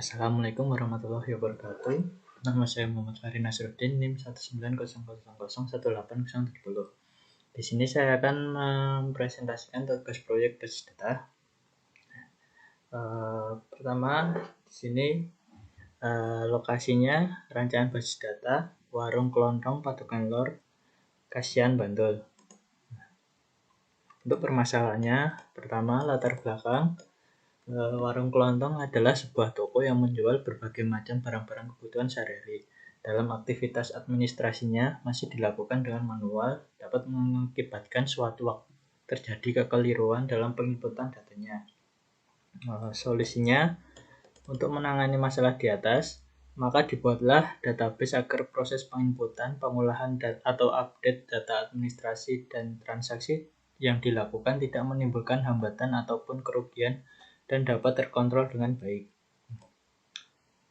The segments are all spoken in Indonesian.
Assalamualaikum warahmatullahi wabarakatuh. Nama saya Muhammad Fahri Nasruddin, NIM 190001870. Di sini saya akan mempresentasikan tugas proyek basis data. Pertama, di sini lokasinya rancangan basis data Warung Kelontong Padukan Lor, Kasihan, Bantul. Untuk permasalahannya, pertama latar belakang. Warung Kelontong adalah sebuah toko yang menjual berbagai macam barang-barang kebutuhan sehari-hari. Dalam aktivitas administrasinya masih dilakukan dengan manual, dapat mengakibatkan suatu waktu terjadi kekeliruan dalam penginputan datanya. Solusinya, untuk menangani masalah di atas, maka dibuatlah database agar proses penginputan, pengolahan atau update data administrasi dan transaksi yang dilakukan tidak menimbulkan hambatan ataupun kerugian dan dapat terkontrol dengan baik.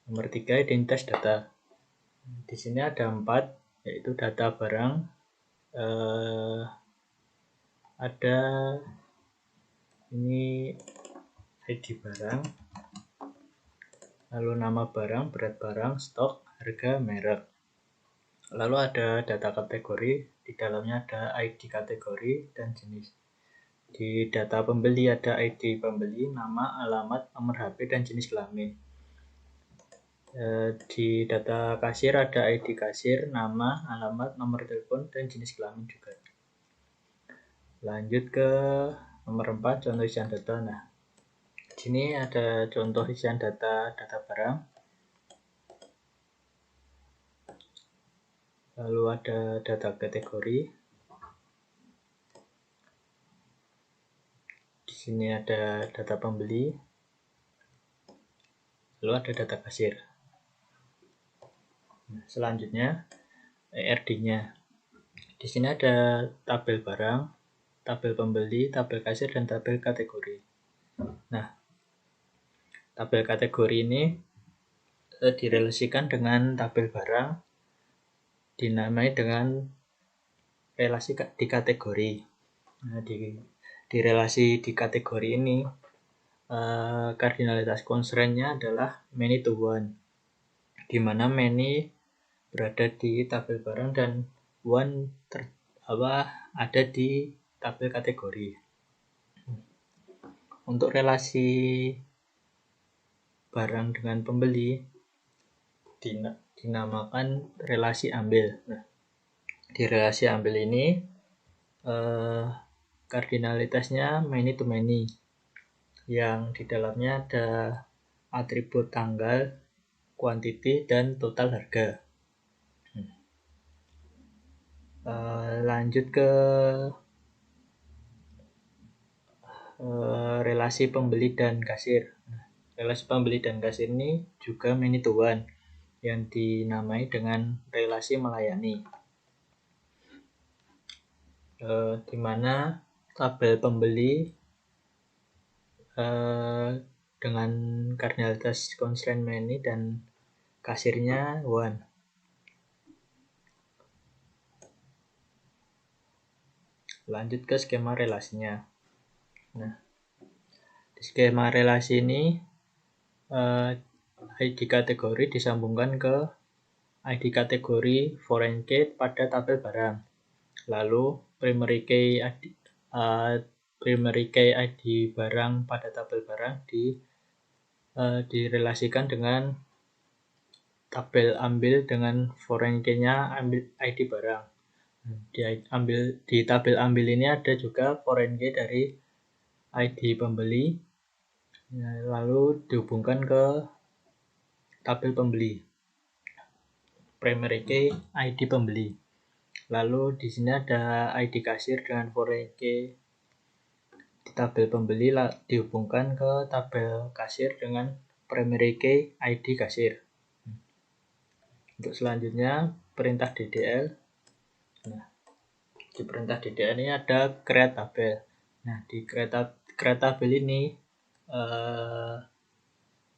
Nomor 3, identitas data. Di sini ada 4, yaitu data barang, ada ini ID barang, lalu nama barang, berat barang, stok, harga, merek. Lalu ada data kategori, di dalamnya ada ID kategori dan jenis. Di data pembeli ada ID pembeli, nama, alamat, nomor HP, dan jenis kelamin. Di data kasir ada ID kasir, nama, alamat, nomor telepon, dan jenis kelamin juga. Lanjut ke nomor 4, contoh isian data. Nah, di sini ada contoh isian data barang. Lalu ada data kategori. Di sini ada data pembeli. Lalu ada data kasir. Nah, selanjutnya ERD-nya. Di sini ada tabel barang, tabel pembeli, tabel kasir, dan tabel kategori. Nah, tabel kategori ini direlasikan dengan tabel barang, dinamai dengan relasi di kategori. Nah, di relasi di kategori ini kardinalitas constraint-nya adalah many to one, di mana many berada di tabel barang dan one ada di tabel kategori. Untuk relasi barang dengan pembeli dinamakan relasi ambil. Nah, di relasi ambil ini kardinalitasnya many to many, yang di dalamnya ada atribut tanggal, quantity, dan total harga. Lanjut ke relasi pembeli dan kasir. Relasi pembeli dan kasir ini juga many to one, yang dinamai dengan relasi melayani, di mana tabel pembeli dengan kardinalitas constraint many dan kasirnya one. Lanjut ke skema relasinya. Nah, di skema relasi ini ID kategori disambungkan ke ID kategori foreign key pada tabel barang. Lalu primary key ID barang pada tabel barang direlasikan dengan tabel ambil dengan foreign key-nya ID barang. Di tabel ambil ini ada juga foreign key dari ID pembeli, lalu dihubungkan ke tabel pembeli, primary key ID pembeli. Lalu di sini ada ID kasir dengan foreign key di tabel pembeli, dihubungkan ke tabel kasir dengan primary key ID kasir. Untuk selanjutnya perintah DDL. Nah, di perintah DDL ini ada create tabel. Nah, di create tabel ini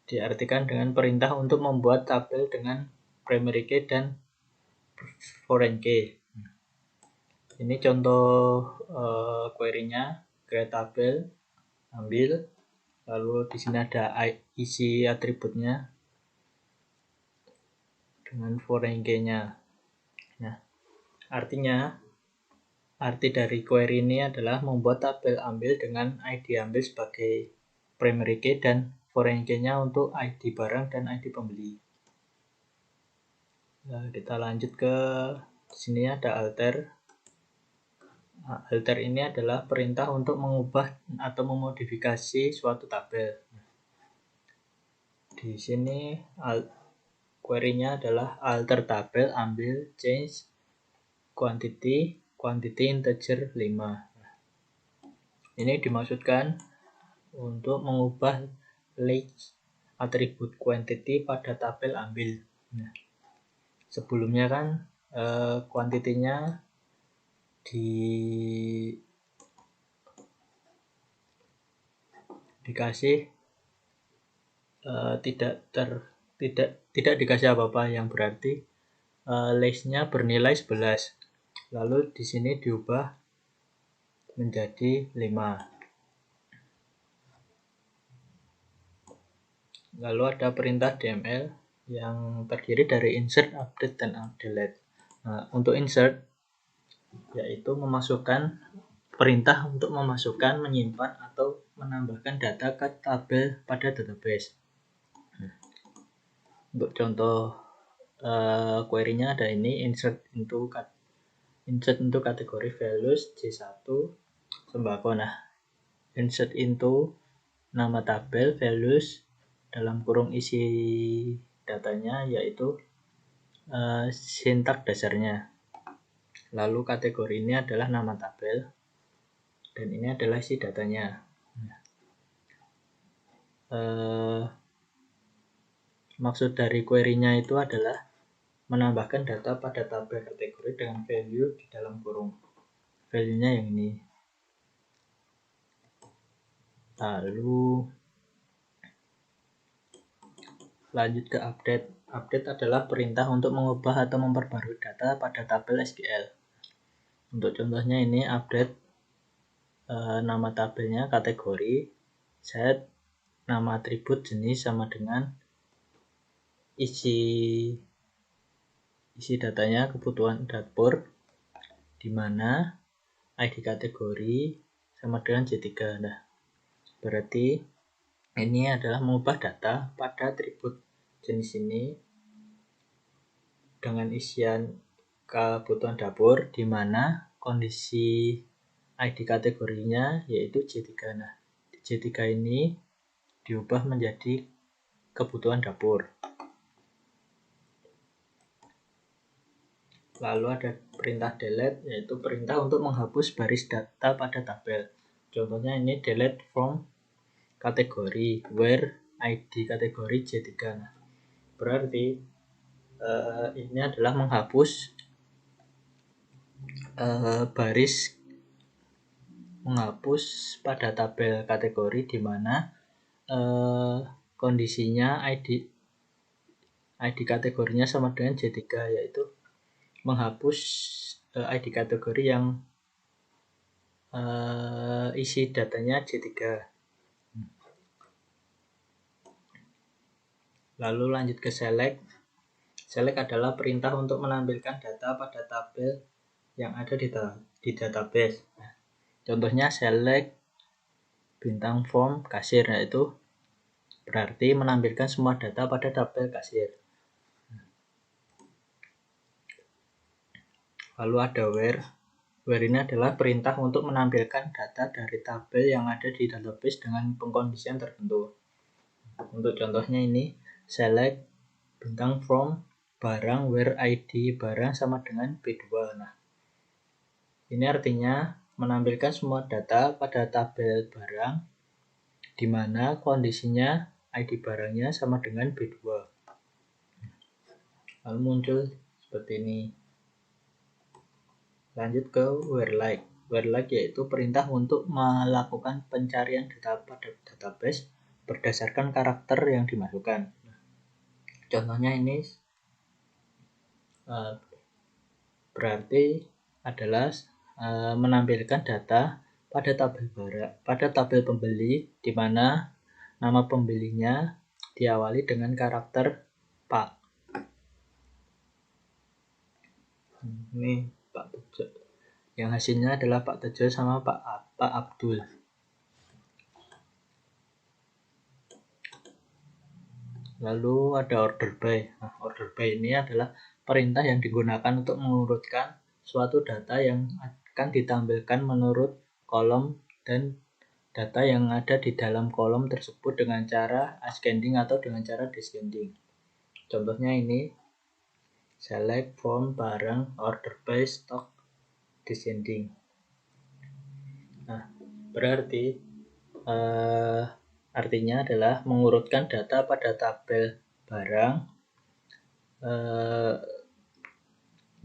diartikan dengan perintah untuk membuat tabel dengan primary key dan foreign key. Ini contoh query-nya, create tabel, ambil, lalu di sini ada isi atributnya, dengan foreign key-nya. Nah, artinya arti dari query ini adalah membuat tabel ambil dengan ID ambil sebagai primary key dan foreign key-nya untuk ID barang dan ID pembeli. Nah, kita lanjut ke sini ada alter. Nah, alter ini adalah perintah untuk mengubah atau memodifikasi suatu tabel. Di sini query-nya adalah alter tabel ambil change quantity integer 5. Ini dimaksudkan untuk mengubah list atribut quantity pada tabel ambil. Nah, sebelumnya kan kuantitinya dikasih tidak dikasih apa-apa, yang berarti listnya bernilai 11. Lalu di sini diubah menjadi 5. Lalu ada perintah DML yang terdiri dari insert, update, dan delete. Nah, untuk insert yaitu memasukkan perintah untuk memasukkan, menyimpan, atau menambahkan data ke tabel pada database. Untuk contoh query-nya ada ini, insert into kategori values J1 sembako. Nah, insert into nama tabel values dalam kurung isi datanya yaitu sintak dasarnya. Lalu kategori ini adalah nama tabel dan ini adalah isi datanya. Maksud dari query-nya itu adalah menambahkan data pada tabel kategori dengan value di dalam kurung. Value-nya yang ini. Lalu lanjut ke update. Update adalah perintah untuk mengubah atau memperbarui data pada tabel SQL. Untuk contohnya ini update nama tabelnya kategori, set, nama atribut jenis sama dengan isi datanya kebutuhan dapur, di mana ID kategori sama dengan J3. Nah, berarti ini adalah mengubah data pada atribut jenis ini dengan isian kebutuhan dapur, di mana kondisi ID kategorinya yaitu J3. Nah, J3 ini diubah menjadi kebutuhan dapur. Lalu ada perintah delete, yaitu perintah untuk menghapus baris data pada tabel. Contohnya ini delete from kategori where ID kategori J3. Nah, berarti ini adalah menghapus pada tabel kategori di mana kondisinya ID kategorinya sama dengan J3, yaitu menghapus ID kategori yang isi datanya J3. Lalu lanjut ke select. Select adalah perintah untuk menampilkan data pada tabel yang ada di database. Nah, contohnya select bintang form kasir, yaitu berarti menampilkan semua data pada tabel kasir. Lalu ada where. Where ini adalah perintah untuk menampilkan data dari tabel yang ada di database dengan pengkondisian tertentu. Untuk contohnya ini select bintang from barang where ID barang sama dengan B2. Nah, ini artinya menampilkan semua data pada tabel barang di mana kondisinya ID barangnya sama dengan B2. Lalu muncul seperti ini. Lanjut ke where like. Where like yaitu perintah untuk melakukan pencarian data pada database berdasarkan karakter yang dimasukkan. Contohnya ini berarti adalah menampilkan data pada tabel pembeli di mana nama pembelinya diawali dengan karakter Pak. Ini Pak Tejo. Yang hasilnya adalah Pak Tejo sama Pak Abdul. Lalu ada order by. Nah, order by ini adalah perintah yang digunakan untuk mengurutkan suatu data yang akan ditampilkan menurut kolom dan data yang ada di dalam kolom tersebut dengan cara ascending atau dengan cara descending. Contohnya ini select from barang order by stock descending. Nah, berarti artinya adalah mengurutkan data pada tabel barang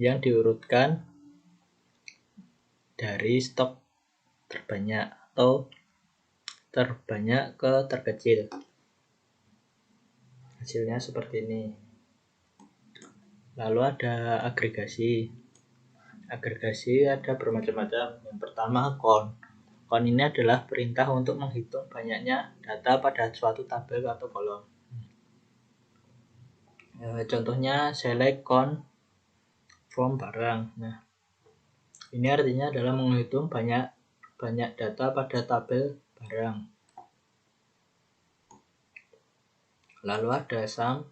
yang diurutkan dari stok terbanyak atau terbanyak ke terkecil. Hasilnya seperti ini. Lalu ada agregasi. Agregasi ada bermacam-macam. Yang pertama count. Count ini adalah perintah untuk menghitung banyaknya data pada suatu tabel atau kolom. Contohnya select count from barang. Nah, ini artinya adalah menghitung banyak data pada tabel barang. Lalu ada sum,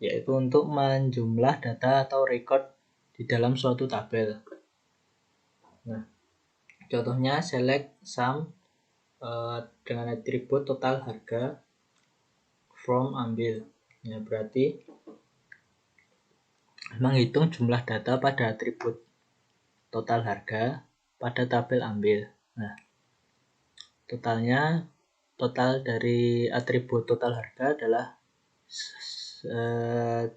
yaitu untuk menjumlah data atau record di dalam suatu tabel. Nah, contohnya select sum dengan atribut total harga from ambil. Ya, berarti menghitung jumlah data pada atribut total harga pada tabel ambil. Nah, total dari atribut total harga adalah 13.300.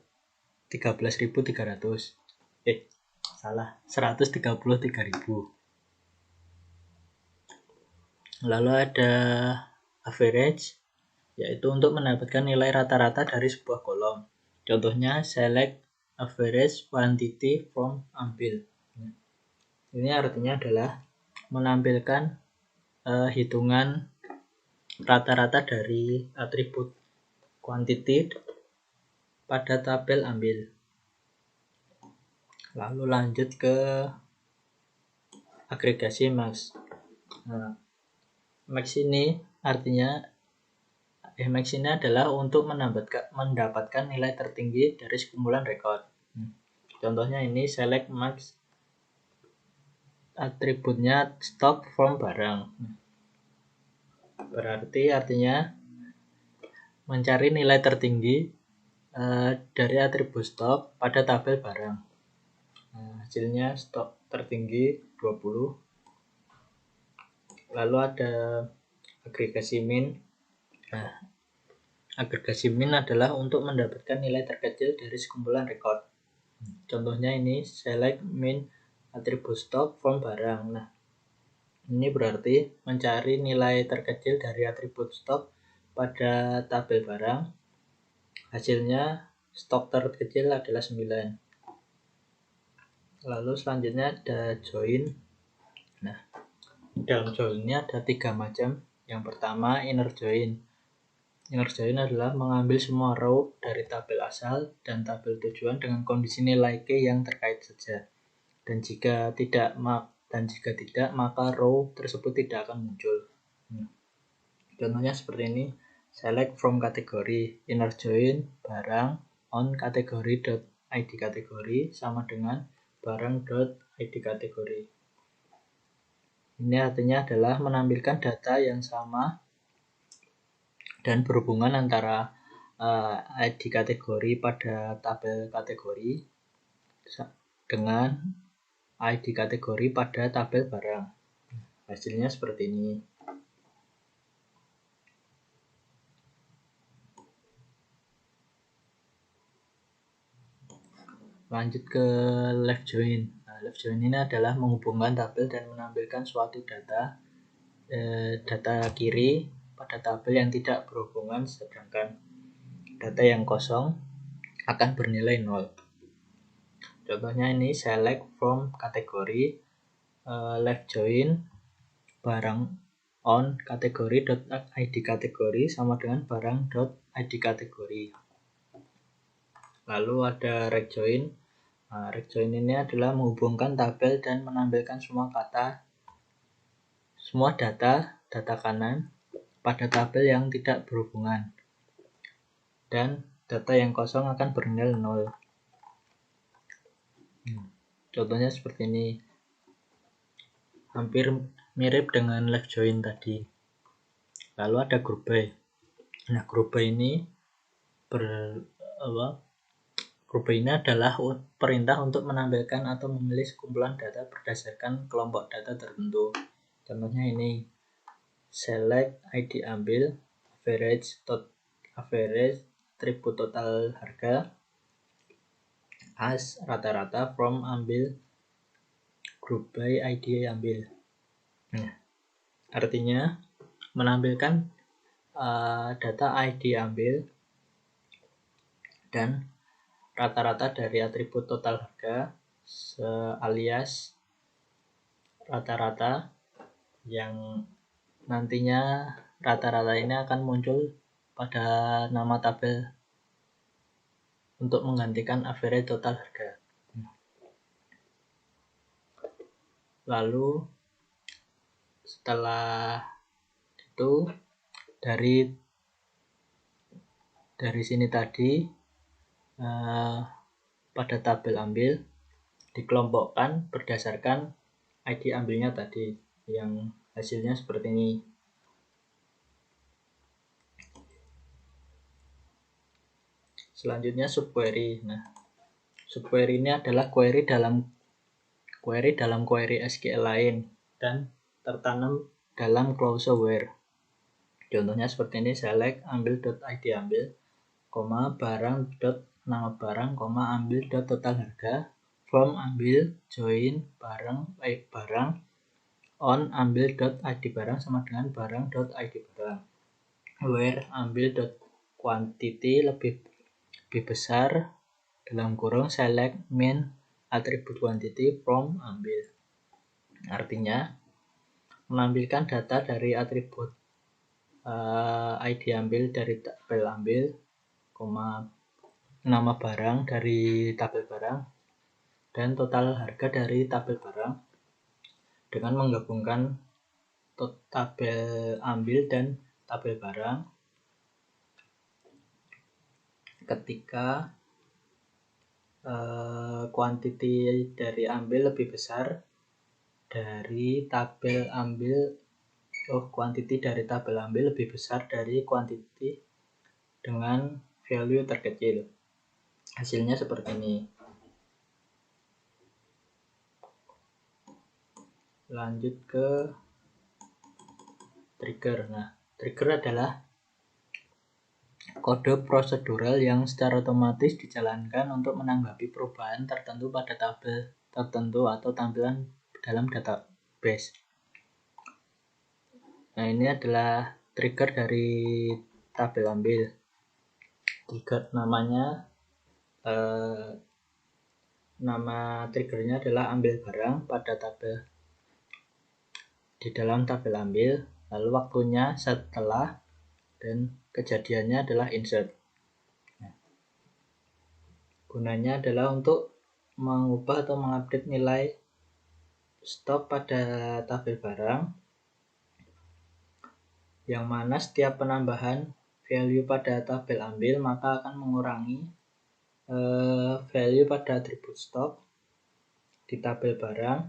Salah, 133.000. Lalu ada average, yaitu untuk mendapatkan nilai rata-rata dari sebuah kolom. Contohnya select average quantity from ambil. Ini artinya adalah menampilkan hitungan rata-rata dari atribut quantity pada tabel ambil. Lalu lanjut ke agregasi max. Nah, max ini artinya max ini adalah untuk mendapatkan nilai tertinggi dari sekumpulan rekod. Contohnya ini select max, atributnya stock from barang. Berarti artinya mencari nilai tertinggi dari atribut stok pada tabel barang. Hasilnya stok tertinggi 20. Lalu ada agregasi min. Nah, agregasi min adalah untuk mendapatkan nilai terkecil dari sekumpulan rekod. Contohnya ini select min atribut stok from barang. Nah, ini berarti mencari nilai terkecil dari atribut stok pada tabel barang. Hasilnya stok terkecil adalah 9. Lalu selanjutnya ada join. Nah, dalam join ini ada 3 macam. Yang pertama inner join. Inner join adalah mengambil semua row dari tabel asal dan tabel tujuan dengan kondisi nilai K yang terkait saja. Dan jika tidak, maka row tersebut tidak akan muncul. Contohnya seperti ini. Select from kategori, inner join barang on kategori.id kategori sama dengan barang.id kategori. Ini artinya adalah menampilkan data yang sama dan berhubungan antara ID kategori pada tabel kategori dengan ID kategori pada tabel barang. Hasilnya seperti ini. Lanjut ke left join. Nah, left join ini adalah menghubungkan tabel dan menampilkan suatu data kiri pada tabel yang tidak berhubungan, sedangkan data yang kosong akan bernilai 0. Contohnya ini select from kategori left join barang on kategori.id kategori sama dengan barang.id kategori. Lalu ada right join Nah, rect join ini adalah menghubungkan tabel dan menampilkan semua data kanan pada tabel yang tidak berhubungan. Dan data yang kosong akan bernilai 0. Contohnya seperti ini. Hampir mirip dengan left join tadi. Lalu ada group by. Nah, group by ini adalah perintah untuk menampilkan atau memilih sekumpulan data berdasarkan kelompok data tertentu. Contohnya ini, select ID ambil, average, atribut total harga, as rata-rata, from ambil, group by ID ambil. Nah, artinya menampilkan data ID ambil dan rata-rata dari atribut total harga alias rata-rata, yang nantinya rata-rata ini akan muncul pada nama tabel untuk menggantikan average total harga. Lalu setelah itu dari sini tadi pada tabel ambil dikelompokkan berdasarkan ID ambilnya tadi, yang hasilnya seperti ini. Selanjutnya subquery. Nah, subquery ini adalah query dalam query SQL lain dan tertanam dalam clause where. Contohnya seperti ini, select ambil.id ambil, barang nama barang, ambil total harga, from ambil join barang on ambil.id barang sama dengan barang.id barang, where ambil.quantity lebih besar dalam kurung select min atribut quantity from ambil. Artinya menampilkan data dari atribut ID ambil dari tabel ambil, nama barang dari tabel barang, dan total harga dari tabel barang dengan menggabungkan tabel ambil dan tabel barang ketika kuantiti dari ambil lebih besar dari tabel ambil, kuantiti dari tabel ambil lebih besar dari kuantiti dengan value terkecil. Hasilnya seperti ini. Lanjut ke trigger. Nah, trigger adalah kode prosedural yang secara otomatis dijalankan untuk menanggapi perubahan tertentu pada tabel tertentu atau tampilan dalam database. Nah, ini adalah trigger dari tabel ambil. Trigger namanya, nama triggernya adalah ambil barang pada tabel di dalam tabel ambil, lalu waktunya setelah, dan kejadiannya adalah insert. Nah, gunanya adalah untuk mengubah atau mengupdate nilai stok pada tabel barang, yang mana setiap penambahan value pada tabel ambil maka akan mengurangi value pada atribut stok di tabel barang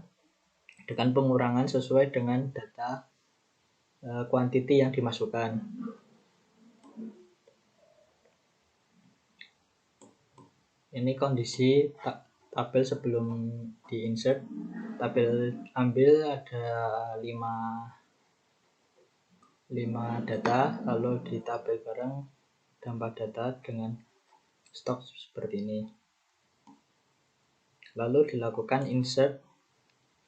dengan pengurangan sesuai dengan data quantity yang dimasukkan. Ini kondisi tabel sebelum di-insert. Tabel ambil ada 5 data, lalu di tabel barang ada 4 data dengan stok seperti ini. Lalu dilakukan insert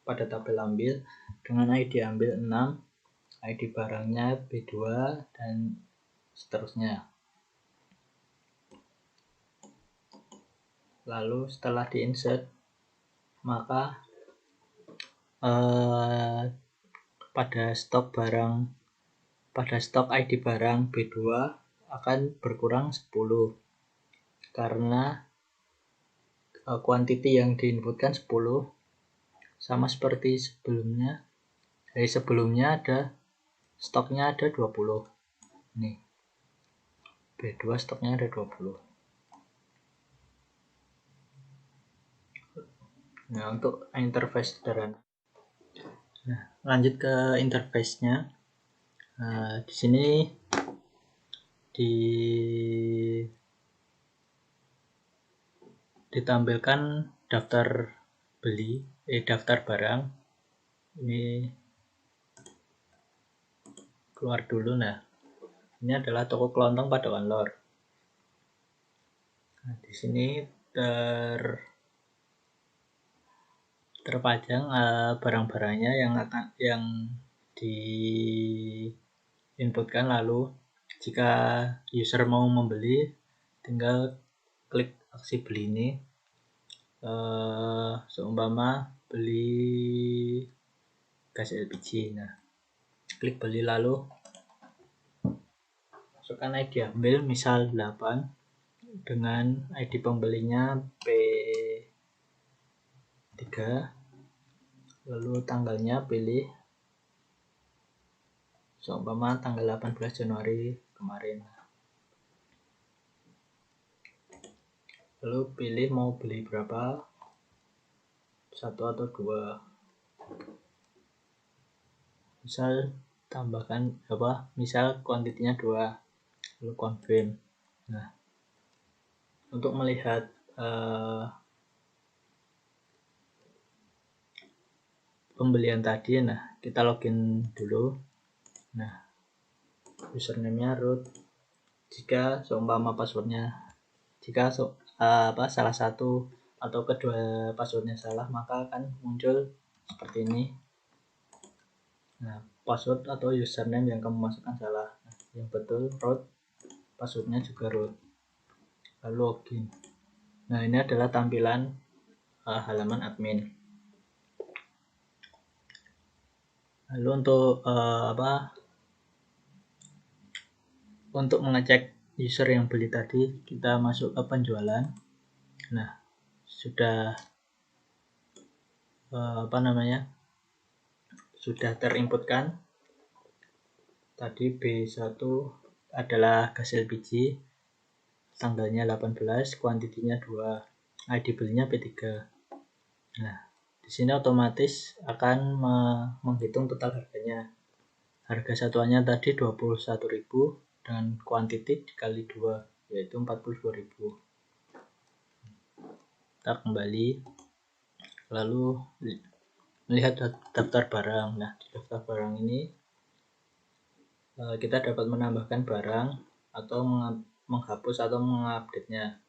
pada tabel ambil dengan ID ambil 6, ID barangnya B2, dan seterusnya. Lalu setelah di-insert, maka pada stok ID barang B2 akan berkurang 10 karena quantity yang diinputkan 10, sama seperti sebelumnya. Dari sebelumnya ada stoknya ada 20. Nih. B2 stoknya ada 20. Nah, untuk interface sederhana. Nah, lanjut ke interface-nya. Di sini ditampilkan daftar beli, daftar barang. Ini keluar dulu. Nah, ini adalah toko kelontong pada Lor. Nah, di sini terpajang barang-barangnya yang diinputkan. Lalu jika user mau membeli, tinggal klik aksi beli ini. Seumpama beli gas LPG. Nah, klik beli, lalu masukkan ID ambil, misal 8, dengan ID pembelinya P3, lalu tanggalnya pilih seumpama tanggal 18 Januari kemarin. Lalu pilih mau beli berapa, 1 atau 2. Misal tambahkan misal kuantitinya 2, lalu confirm. Nah, untuk melihat pembelian tadi, nah kita login dulu. Nah, username-nya root. Jika seumpama passwordnya, salah satu atau kedua passwordnya salah, maka akan muncul seperti ini. Nah, password atau username yang kamu masukkan salah. Nah, yang betul root, passwordnya juga root. Lalu login. Nah, ini adalah tampilan halaman admin. Lalu untuk mengecek user yang beli tadi, kita masuk ke penjualan. Nah, sudah sudah terinputkan tadi B1 adalah gas LPG, tanggalnya 18, kuantitinya 2, ID belinya P3. Nah, di sini otomatis akan menghitung total harganya. Harga satuannya tadi 21.000 dengan kuantiti dikali 2, yaitu 42.000. Kita kembali, lalu melihat daftar barang. Nah, di daftar barang ini kita dapat menambahkan barang atau menghapus atau mengupdate-nya.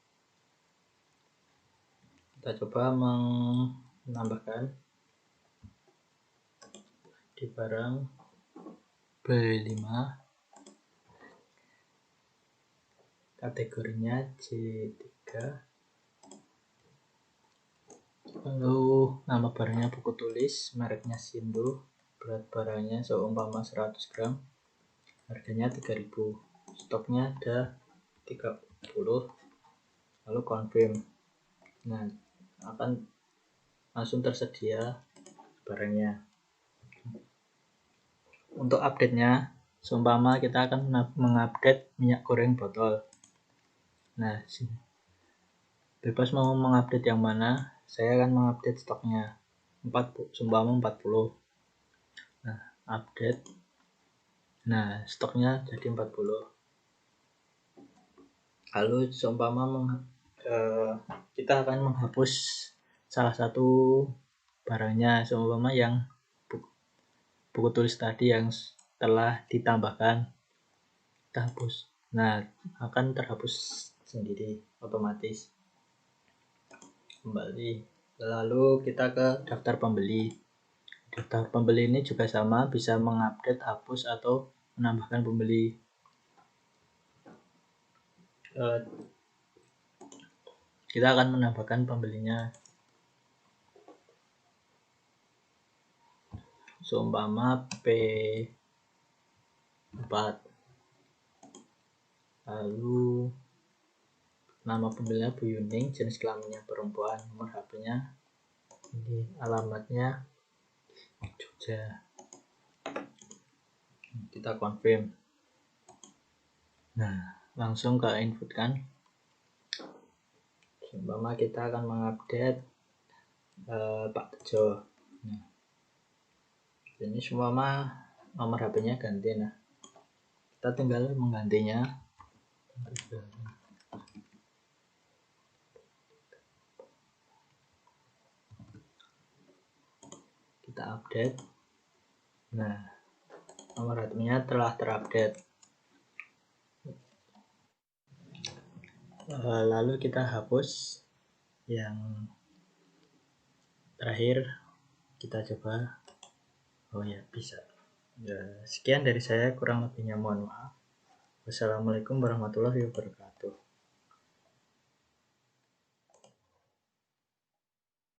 Kita coba menambahkan di barang B5, kategorinya C3, lalu nama barangnya buku tulis, mereknya Sindo, berat barangnya seumpama 100 gram, harganya 3.000, stoknya ada 30, lalu confirm. Nah, akan langsung tersedia barangnya. Untuk update-nya, seumpama kita akan mengupdate minyak goreng botol. Nah, bebas mau mengupdate yang mana, saya akan mengupdate stoknya 40. Nah, update. Nah, stoknya jadi 40. Lalu seumpama kita akan menghapus salah satu barangnya, seumpama yang buku tulis tadi yang telah ditambahkan, kita hapus. Nah, akan terhapus sendiri otomatis. Kembali, lalu kita ke daftar pembeli. Daftar pembeli ini juga sama, bisa mengupdate, hapus, atau menambahkan pembeli. Kita akan menambahkan pembelinya. Seumpama P4, lalu nama pembelinya Bu Yuning, jenis kelaminnya perempuan, nomor HP-nya ini, alamatnya Jogja. Kita confirm. Nah, langsung ke input kan. Umpama kita akan mengupdate Pak Tejo. Nah, ini semua nomor HP-nya ganti. Nah, kita tinggal menggantinya. Kita update. Nah, nomor HP-nya telah terupdate. Lalu kita hapus yang terakhir, kita coba. Oh ya, bisa. Ya, sekian dari saya, kurang lebihnya mohon maaf. Wassalamualaikum warahmatullahi wabarakatuh.